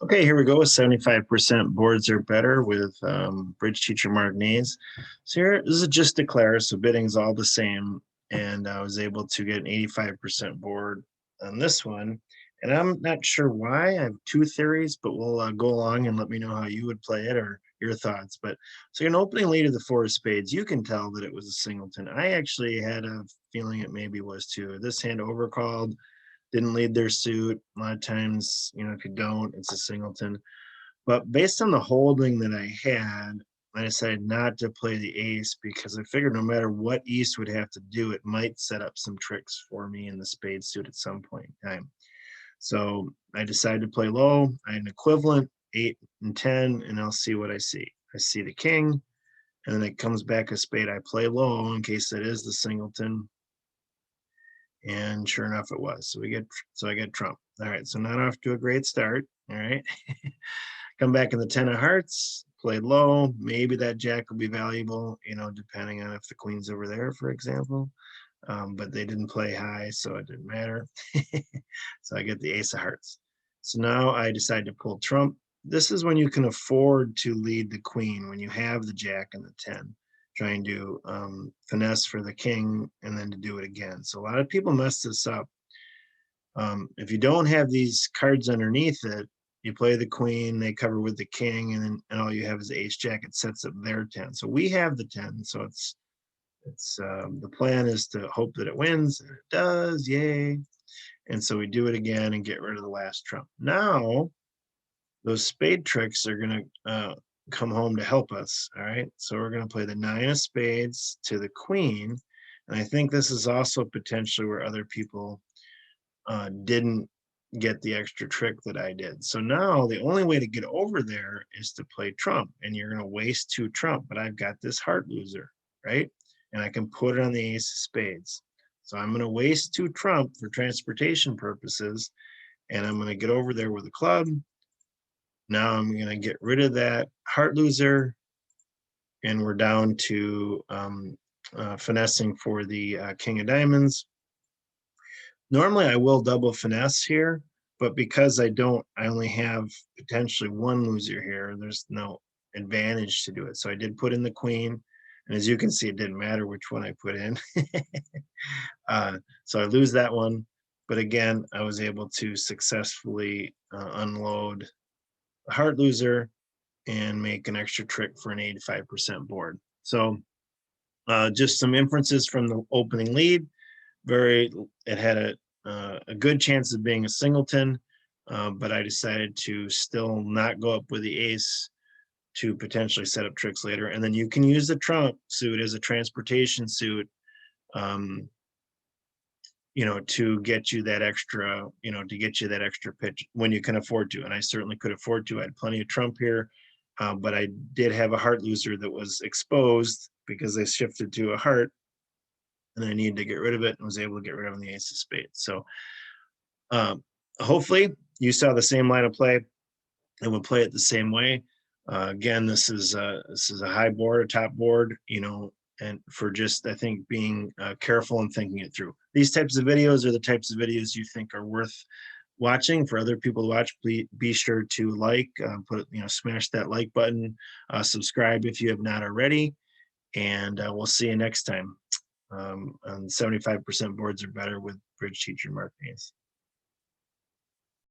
Okay, here we go with 75% boards are better with bridge teacher Mark Nehs. So here, this is just declare, so bidding's all the same. And I was able to get an 85% board on this one. And I'm not sure why. I have two theories, but we'll go along and let me know how you would play it or your thoughts. But so an opening lead of the four of spades, you can tell that it was a singleton. I actually had a feeling it maybe was too. This hand overcalled, didn't lead their suit. A lot of times, if you don't, it's a singleton. But based on the holding that I had, I decided not to play the ace because I figured no matter what East would have to do, it might set up some tricks for me in the spade suit at some point in time. So I decided to play low. I had an equivalent 8 and 10, and I'll see what I see. I see the king, and then it comes back a spade. I play low in case that is the singleton. And sure enough, it was. So I get Trump. All right, so not off to a great start. All right. Come back in the 10 of hearts, played low. Maybe that jack will be valuable, depending on if the queen's over there, for example. But they didn't play high, so it didn't matter. So I get the ace of hearts. So now I decide to pull Trump. This is when you can afford to lead the queen, when you have the jack and the 10, trying to finesse for the king and then to do it again. So a lot of people mess this up. If you don't have these cards underneath it, you play the queen, they cover with the king, and all you have is ace jack. It sets up their 10. So we have the 10. So it's the plan is to hope that it wins, and it does, yay. And so we do it again and get rid of the last trump. Now those spade tricks are going to come home to help us. All right, so we're going to play the 9 of spades to the queen, and I think this is also potentially where other people didn't get the extra trick that I did. So now the only way to get over there is to play trump, and you're going to waste 2 trump, but I've got this heart loser, right? And I can put it on the ace of spades. So I'm going to waste 2 trump for transportation purposes, and I'm going to get over there with a club. Now I'm going to get rid of that heart loser, and we're down to finessing for the king of diamonds. Normally I will double finesse here, but because I only have potentially 1 loser here, there's no advantage to do it. So I did put in the queen, and as you can see, it didn't matter which one I put in. So I lose that one, but again, I was able to successfully unload the heart loser and make an extra trick for an 85% board. So just some inferences from the opening lead. It had a good chance of being a singleton, but I decided to still not go up with the ace to potentially set up tricks later. And then you can use the trump suit as a transportation suit, to get you that extra, pitch when you can afford to. And I certainly could afford to. I had plenty of trump here, but I did have a heart loser that was exposed because they shifted to a heart, and I needed to get rid of it, and was able to get rid of the ace of spades. So hopefully you saw the same line of play and will play it the same way. Again, this is a high board, a top board, and for just, I think, being careful and thinking it through. These types of videos are the types of videos you think are worth watching for other people to watch. Please be sure to like, smash that like button, subscribe if you have not already, and we'll see you next time on 75% boards are better with bridge teacher Mark Nehs.